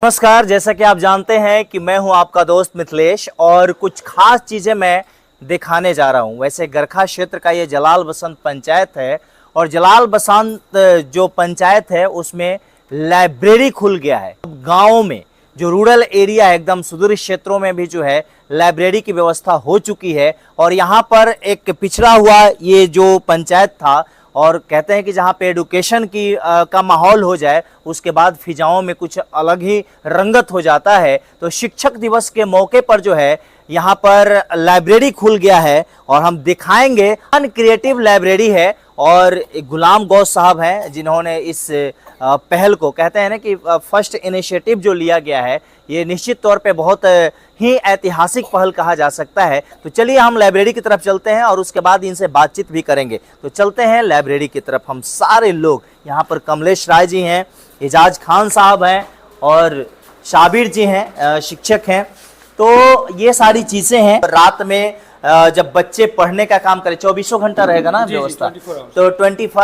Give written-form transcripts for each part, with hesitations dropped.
नमस्कार। जैसा कि आप जानते हैं कि मैं हूं आपका दोस्त मिथिलेश और कुछ खास चीज़ें मैं दिखाने जा रहा हूं। वैसे गरखा क्षेत्र का ये जलाल बसंत पंचायत है और जलाल बसंत जो पंचायत है उसमें लाइब्रेरी खुल गया है। गाँव में जो रूरल एरिया है एकदम सुदूर क्षेत्रों में भी जो है लाइब्रेरी की व्यवस्था हो चुकी है और यहाँ पर एक पिछड़ा हुआ ये जो पंचायत था और कहते हैं कि जहाँ पे एडुकेशन की का माहौल हो जाए उसके बाद फिजाओं में कुछ अलग ही रंगत हो जाता है। तो शिक्षक दिवस के मौके पर जो है यहाँ पर लाइब्रेरी खुल गया है और हम दिखाएंगे। क्रिएटिव लाइब्रेरी है और गुलाम गौस साहब हैं जिन्होंने इस पहल को, कहते हैं ना कि फर्स्ट इनिशिएटिव जो लिया गया है ये निश्चित तौर पे बहुत ही ऐतिहासिक पहल कहा जा सकता है। तो चलिए हम लाइब्रेरी की तरफ चलते हैं और उसके बाद इनसे बातचीत भी करेंगे। तो चलते हैं लाइब्रेरी की तरफ। हम सारे लोग यहाँ पर कमलेश राय जी हैं, एजाज खान साहब हैं और शाबिर जी हैं, शिक्षक हैं। तो ये सारी चीज़ें हैं। रात में जब बच्चे पढ़ने का काम करें 24 घंटा रहेगा ना व्यवस्था, तो 25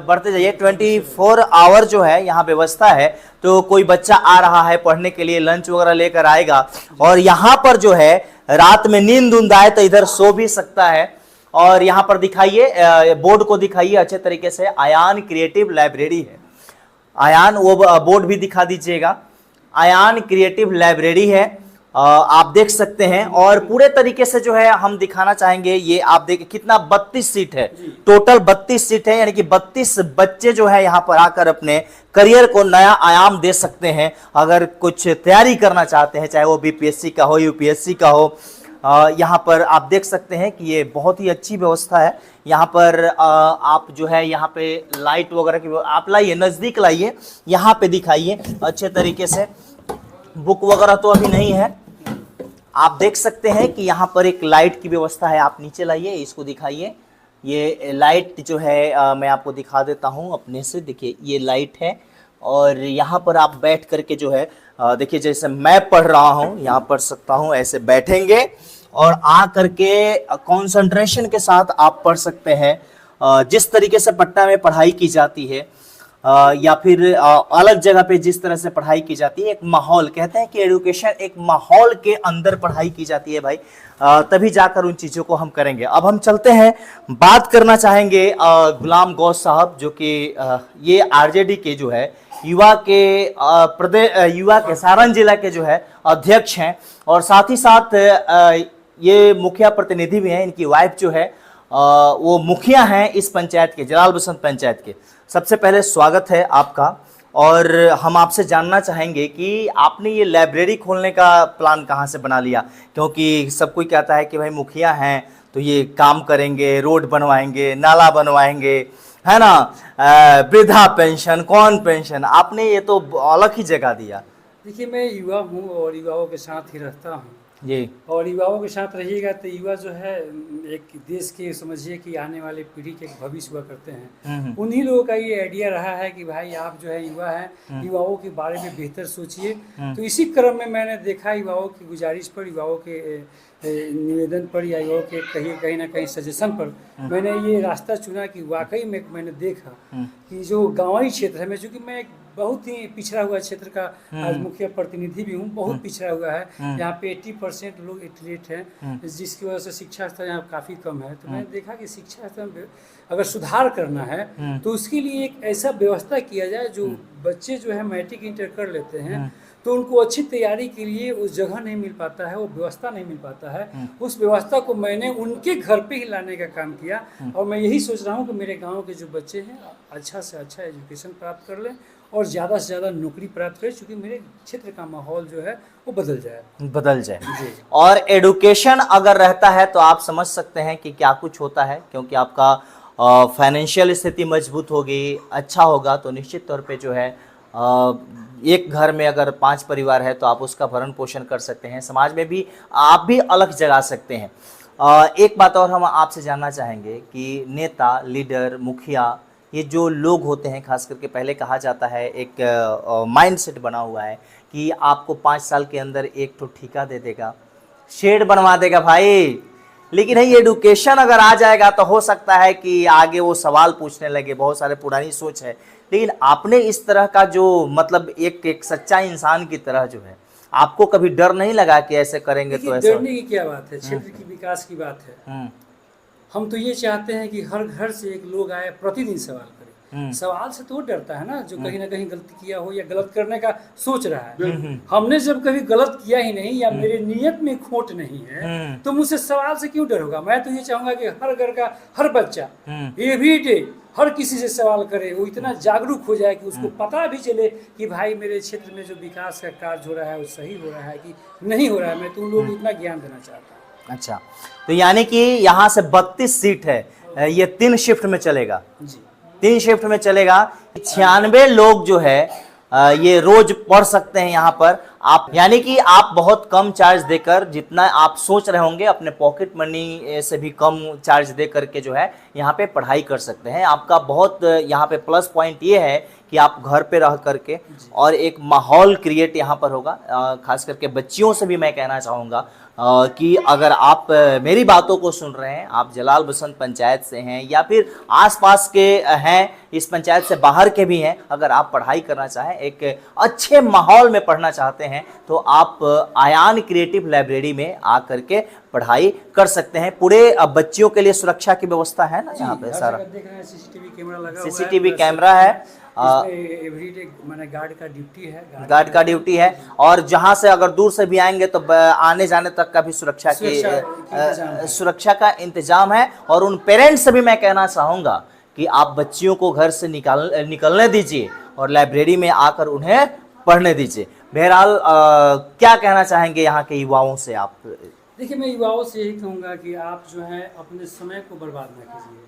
बढ़ते जाइए 24 आवर जो है यहाँ व्यवस्था है। तो कोई बच्चा आ रहा है पढ़ने के लिए लंच वगैरह लेकर आएगा और यहाँ पर जो है रात में नींद उंद आए तो इधर सो भी सकता है। और यहाँ पर दिखाइए, बोर्ड को दिखाइए अच्छे तरीके से, आयान क्रिएटिव लाइब्रेरी है। आयान वो बोर्ड भी दिखा दीजिएगा। आयान क्रिएटिव लाइब्रेरी है, आप देख सकते हैं। और पूरे तरीके से जो है हम दिखाना चाहेंगे। ये आप देखिए कितना 32 सीट है, टोटल 32 सीट है, यानी कि 32 बच्चे जो है यहाँ पर आकर अपने करियर को नया आयाम दे सकते हैं। अगर कुछ तैयारी करना चाहते हैं, चाहे वो बीपीएससी का हो, यूपीएससी का हो, यहाँ पर आप देख सकते हैं कि ये बहुत ही अच्छी व्यवस्था है। यहाँ पर आप जो है यहाँ पे लाइट वगैरह की आप लाइए, नज़दीक लाइए, यहाँ पे दिखाइए अच्छे तरीके से। बुक वगैरह तो अभी नहीं है। आप देख सकते हैं कि यहाँ पर एक लाइट की व्यवस्था है। आप नीचे लाइए, इसको दिखाइए। ये लाइट जो है मैं आपको दिखा देता हूँ अपने से। देखिए ये लाइट है और यहाँ पर आप बैठ करके जो है देखिए जैसे मैं पढ़ रहा हूँ यहाँ पढ़ सकता हूँ। ऐसे बैठेंगे और आ करके कंसंट्रेशन के साथ आप पढ़ सकते हैं। जिस तरीके से पटना में पढ़ाई की जाती है या फिर अलग जगह पे जिस तरह से पढ़ाई की जाती है, एक माहौल, कहते हैं कि एजुकेशन एक माहौल के अंदर पढ़ाई की जाती है भाई, तभी जाकर उन चीज़ों को हम करेंगे। अब हम चलते हैं, बात करना चाहेंगे गुलाम गौस साहब जो कि ये आरजेडी के जो है युवा के सारण जिला के जो है अध्यक्ष हैं और साथ ही साथ ये मुखिया प्रतिनिधि भी हैं। इनकी वाइफ जो है वो मुखिया हैं इस पंचायत के, जलाल बसंत पंचायत के। सबसे पहले स्वागत है आपका और हम आपसे जानना चाहेंगे कि आपने ये लाइब्रेरी खोलने का प्लान कहाँ से बना लिया, क्योंकि सब कोई कहता है कि भाई मुखिया हैं तो ये काम करेंगे, रोड बनवाएंगे, नाला बनवाएंगे, है ना, वृद्धा पेंशन, कौन पेंशन, आपने ये तो अलग ही जगह दिया। देखिए मैं युवा हूँ और युवाओं के साथ ही रहता हूँ जी। और युवाओं के साथ रहिएगा तो युवा जो है एक देश के, समझिए कि आने वाले पीढ़ी के भविष्य हुआ करते हैं। उन्हीं लोगों का ये आइडिया रहा है कि भाई आप जो है युवा हैं, युवाओं के बारे में बेहतर सोचिए। तो इसी क्रम में मैंने देखा युवाओं की गुजारिश पर, युवाओं के निवेदन पर या युवाओं के कहीं ना कहीं सजेशन पर मैंने ये रास्ता चुना कि वाकई में मैंने देखा कि जो गाँवी क्षेत्र है, मैं चूँकि मैं एक बहुत ही पिछड़ा हुआ क्षेत्र का आज मुखिया प्रतिनिधि भी हूँ, बहुत पिछड़ा हुआ है। यहाँ पे 80% लोग इलिटरेट हैं, जिसकी वजह से शिक्षा स्तर यहाँ काफ़ी कम है। तो मैंने देखा कि शिक्षा स्तर में अगर सुधार करना है तो उसके लिए एक ऐसा व्यवस्था किया जाए जो बच्चे जो है मैट्रिक इंटर कर लेते हैं तो उनको अच्छी तैयारी के लिए उस जगह नहीं मिल पाता है, वो व्यवस्था नहीं मिल पाता है। उस व्यवस्था को मैंने उनके घर पे ही लाने का काम किया और मैं यही सोच रहा हूँ कि मेरे गाँव के जो बच्चे हैं अच्छा से अच्छा एजुकेशन प्राप्त कर लें और ज़्यादा से ज़्यादा नौकरी प्राप्त करें, क्योंकि मेरे क्षेत्र का माहौल जो है वो बदल जाए। और एडुकेशन अगर रहता है तो आप समझ सकते हैं कि क्या कुछ होता है, क्योंकि आपका फाइनेंशियल स्थिति मजबूत होगी, अच्छा होगा तो निश्चित तौर पे जो है एक घर में अगर 5 परिवार है तो आप उसका भरण पोषण कर सकते हैं, समाज में भी आप भी अलग जगा सकते हैं। एक बात और हम आपसे जानना चाहेंगे कि नेता, लीडर, मुखिया, ये जो लोग होते हैं, खास करके पहले कहा जाता है, एक माइंडसेट बना हुआ है कि आपको 5 साल के अंदर एक तो ठेका दे देगा, शेड बनवा देगा भाई, लेकिन ये एडुकेशन अगर आ जाएगा तो हो सकता है कि आगे वो सवाल पूछने लगे। बहुत सारे पुरानी सोच है लेकिन आपने इस तरह का जो मतलब एक सच्चा इंसान की तरह जो है, आपको कभी डर नहीं लगा कि ऐसे करेंगे तो देखिए, ऐसा डरने की क्या बात है, क्षेत्र की विकास की बात है। हम्म हम तो ये चाहते हैं कि हर घर से एक लोग आए, प्रतिदिन सवाल करे। सवाल से तो डरता है ना, जो कहीं ना कहीं गलती किया हो या गलत करने का सोच रहा है। हमने जब कभी गलत किया ही नहीं या मेरे नियत में खोट नहीं है, तो मुझसे सवाल से क्यों डर होगा। मैं तो ये चाहूंगा कि हर घर का हर बच्चा एवरी डे हर किसी से सवाल करे, वो इतना जागरूक हो जाए कि उसको पता भी चले कि भाई मेरे क्षेत्र में जो विकास का कार्य हो रहा है वो सही हो रहा है कि नहीं हो रहा है। मैं तो उन लोगों को इतना ज्ञान देना चाहता हूँ। अच्छा, तो यानी कि यहाँ से 32 सीट है, ये 3 शिफ्ट में चलेगा, जी 3 शिफ्ट में चलेगा। 96 लोग जो है ये रोज पढ़ सकते हैं यहाँ पर। आप यानी कि आप बहुत कम चार्ज देकर, जितना आप सोच रहे होंगे अपने पॉकेट मनी से भी कम चार्ज दे करके जो है यहाँ पे पढ़ाई कर सकते हैं। आपका बहुत यहाँ पे प्लस पॉइंट ये है कि आप घर पे रह करके, और एक माहौल क्रिएट यहाँ पर होगा। खास करके बच्चियों से भी मैं कहना चाहूँगा कि अगर आप मेरी बातों को सुन रहे हैं, आप जलाल बसंत पंचायत से हैं या फिर आसपास के हैं, इस पंचायत से बाहर के भी हैं, अगर आप पढ़ाई करना चाहें, एक अच्छे माहौल में पढ़ना चाहते हैं, तो आप आयान क्रिएटिव लाइब्रेरी में आकर के पढ़ाई कर सकते हैं। पूरे बच्चियों के लिए सुरक्षा की व्यवस्था है ना यहाँ पे सारा, देख रहे हैं सीसीटीवी कैमरा लगा हुआ है, सीसीटीवी कैमरा है, एवरीडे मैंने गार्ड का ड्यूटी है, गार्ड का ड्यूटी है, और जहां से अगर दूर से भी आएंगे तो आने जाने तक का भी सुरक्षा का इंतजाम है। और उन पेरेंट्स से भी मैं कहना चाहूंगा कि आप बच्चियों को घर से निकलने दीजिए और लाइब्रेरी में आकर उन्हें पढ़ने दीजिए। बहरहाल क्या कहना चाहेंगे यहाँ के युवाओं से आप? देखिए, मैं युवाओं से यही कहूँगा कि आप जो है अपने समय को बर्बाद ना कीजिए।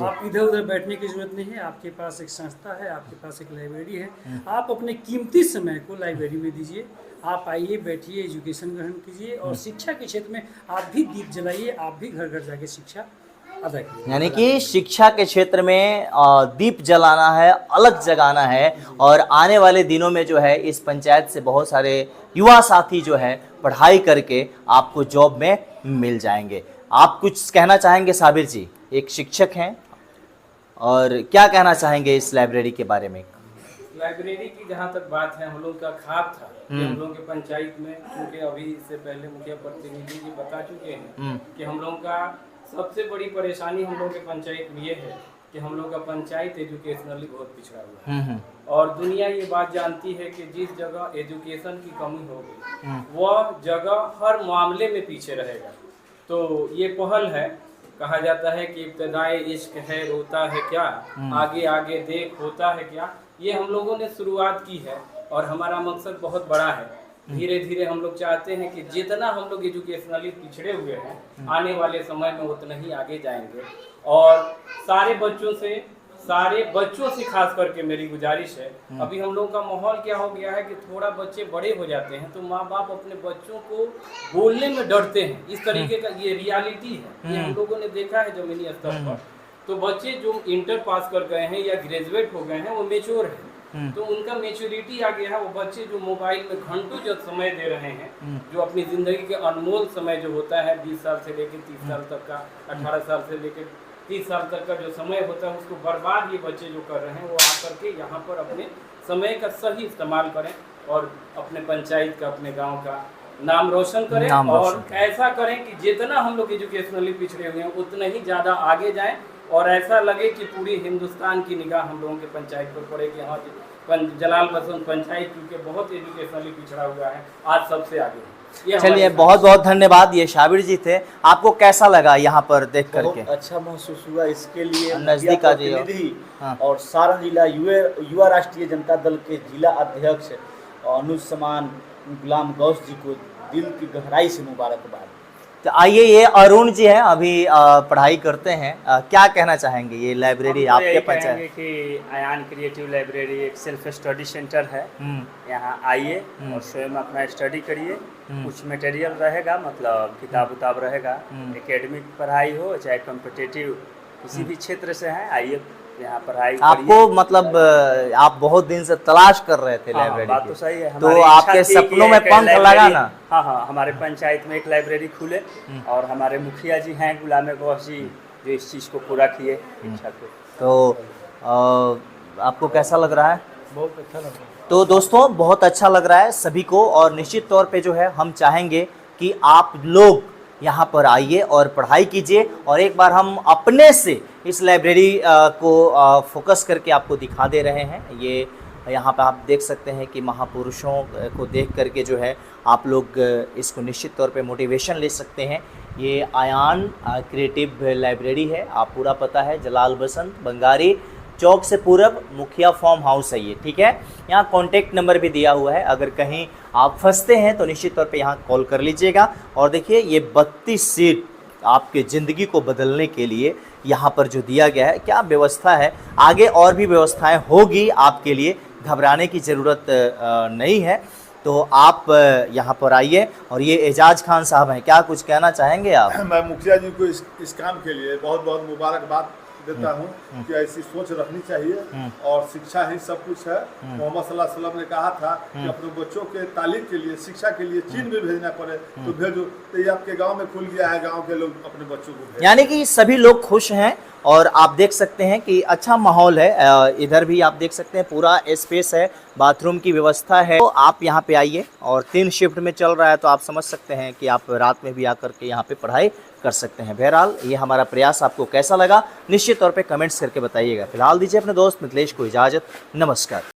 आप इधर उधर बैठने की जरूरत नहीं है। आपके पास एक संस्था है, आपके पास एक लाइब्रेरी है, आप अपने कीमती समय को लाइब्रेरी में दीजिए। आप आइए, बैठिए, एजुकेशन ग्रहण कीजिए, और शिक्षा के क्षेत्र में आप भी दीप जलाइए, आप भी घर घर जाके शिक्षा अदा कीजिए। यानी कि शिक्षा के क्षेत्र में दीप जलाना है, अलग जगाना है, और आने वाले दिनों में जो है इस पंचायत से बहुत सारे युवा साथी जो है पढ़ाई करके आपको जॉब में मिल जाएंगे। आप कुछ कहना चाहेंगे साबिर जी, एक शिक्षक हैं, और क्या कहना चाहेंगे इस लाइब्रेरी के बारे में? लाइब्रेरी की जहाँ तक बात है, हम लोग का ख्वाब था कि हम लोग के पंचायत में, क्योंकि अभी इससे पहले मुखिया प्रतिनिधि जी बता चुके हैं कि हम लोग का सबसे बड़ी परेशानी हम लोग के पंचायत में ये है कि हम लोग का पंचायत एजुकेशनली बहुत पिछड़ा हुआ है। और दुनिया ये बात जानती है कि जिस जगह एजुकेशन की कमी होगी वह जगह हर मामले में पीछे रहेगा। तो ये पहल है, कहा जाता है कि इब्तदाए इश्क है रोता है क्या, आगे आगे देख होता है क्या। ये हम लोगों ने शुरुआत की है और हमारा मकसद बहुत बड़ा है। धीरे धीरे हम लोग चाहते हैं कि जितना हम लोग एजुकेशनली पिछड़े हुए हैं, आने वाले समय में उतना ही आगे जाएंगे। और सारे बच्चों से खास करके मेरी गुजारिश है, अभी हम लोग का माहौल क्या हो गया है कि थोड़ा बच्चे बड़े हो जाते हैं तो माँ बाप अपने बच्चों को बोलने में डरते हैं। इस तरीके का ये रियलिटी है, ये हम लोगों ने देखा है जमीनी स्तर पर। तो बच्चे जो इंटर पास कर गए हैं या ग्रेजुएट हो गए हैं वो मेच्योर हैं, तो उनका मेच्योरिटी आ गया है। वो बच्चे जो मोबाइल में घंटों जो समय दे रहे हैं, जो अपनी ज़िंदगी के अनमोल समय जो होता है 20 साल से लेकर 30 साल तक का, 18 साल से लेकर 30 साल तक का जो समय होता है, उसको बर्बाद ये बच्चे जो कर रहे हैं, वो आकर के यहाँ पर अपने समय का सही इस्तेमाल करें और अपने पंचायत का, अपने गाँव का नाम रोशन करें। और ऐसा करें कि जितना हम लोग एजुकेशनली पिछड़े हुए हैं उतना ही ज़्यादा आगे जाएँ, और ऐसा लगे कि पूरी हिंदुस्तान की निगाह हम लोगों के पंचायत पर पड़े कि हाँ जलाल बसंत पंचायत क्योंकि बहुत एजुकेशनली पिछड़ा हुआ है, आज सबसे आगे है। चलिए, बहुत बहुत धन्यवाद। ये शाबिर जी थे। आपको कैसा लगा यहाँ पर देख करके? अच्छा महसूस हुआ। इसके लिए नजदीक आ जाइए। और सारण जिला युवा राष्ट्रीय जनता दल के जिला अध्यक्ष अनुज समान गुलाम गौस जी को दिल की गहराई से मुबारकबाद। तो आइए, ये अरुण जी हैं, अभी पढ़ाई करते हैं, क्या कहना चाहेंगे? ये लाइब्रेरी आपके पंचायत कि आयान क्रिएटिव लाइब्रेरी एक सेल्फ स्टडी सेंटर है। यहाँ आइए और स्वयं अपना स्टडी करिए। कुछ मटेरियल रहेगा, मतलब किताब उताब रहेगा, एकेडमिक पढ़ाई हो चाहे कॉम्पिटिटिव किसी भी क्षेत्र से है, आइए यहाँ पढ़ाई आपको मतलब आप बहुत दिन से तलाश कर रहे थे लाइब्रेरी बात तो सही है। तो आपके सपनों में पंख लगा ना? हाँ, हमारे पंचायत में एक लाइब्रेरी खुले, और हमारे मुखिया जी हैं गुलाम गौस जी जो इस चीज़ को पूरा किए इच्छा को। तो आपको कैसा लग रहा है? बहुत अच्छा लग रहा है। तो दोस्तों बहुत अच्छा लग रहा है सभी को, और निश्चित तौर पे जो है हम चाहेंगे कि आप लोग यहाँ पर आइए और पढ़ाई कीजिए, और एक बार हम अपने से इस लाइब्रेरी को फोकस करके आपको दिखा दे रहे हैं। ये यहाँ पे आप देख सकते हैं कि महापुरुषों को देख करके जो है आप लोग इसको निश्चित तौर पे मोटिवेशन ले सकते हैं। ये आयान क्रिएटिव लाइब्रेरी है, आप पूरा पता है, जलाल बसंत बंगारी चौक से पूरब मुखिया फार्म हाउस है ये, ठीक है। यहाँ कॉन्टेक्ट नंबर भी दिया हुआ है, अगर कहीं आप फंसते हैं तो निश्चित तौर पे यहाँ कॉल कर लीजिएगा। और देखिए ये 32 सीट आपके ज़िंदगी को बदलने के लिए यहाँ पर जो दिया गया है, क्या व्यवस्था है। आगे और भी व्यवस्थाएं होगी आपके लिए, घबराने की ज़रूरत नहीं है। तो आप यहाँ पर आइए। और ये एजाज खान साहब हैं, क्या कुछ कहना चाहेंगे आप? मैं मुखिया जी को इस काम के लिए बहुत बहुत मुबारकबाद देता हूँ कि ऐसी सोच रखनी चाहिए, और शिक्षा ही सब कुछ है। मोहम्मद सल्लल्लाहु अलैहि वसल्लम ने कहा था कि अपने बच्चों के तालीम के लिए, शिक्षा के लिए चीन में भेजना पड़े तो भेजो। तो ये आपके गांव में खुल गया है, गांव के लोग अपने बच्चों को भेजें। यानी कि सभी लोग खुश हैं, और आप देख सकते हैं कि अच्छा माहौल है। इधर भी आप देख सकते हैं पूरा स्पेस है, बाथरूम की व्यवस्था है। तो आप यहाँ पे आइए, और 3 शिफ्ट में चल रहा है, तो आप समझ सकते हैं कि आप रात में भी आकर के यहाँ पे पढ़ाई कर सकते हैं। बहरहाल ये हमारा प्रयास आपको कैसा लगा निश्चित तौर पे कमेंट्स करके बताइएगा। फिलहाल दीजिए अपने दोस्त मिथिलेश को इजाज़त। नमस्कार।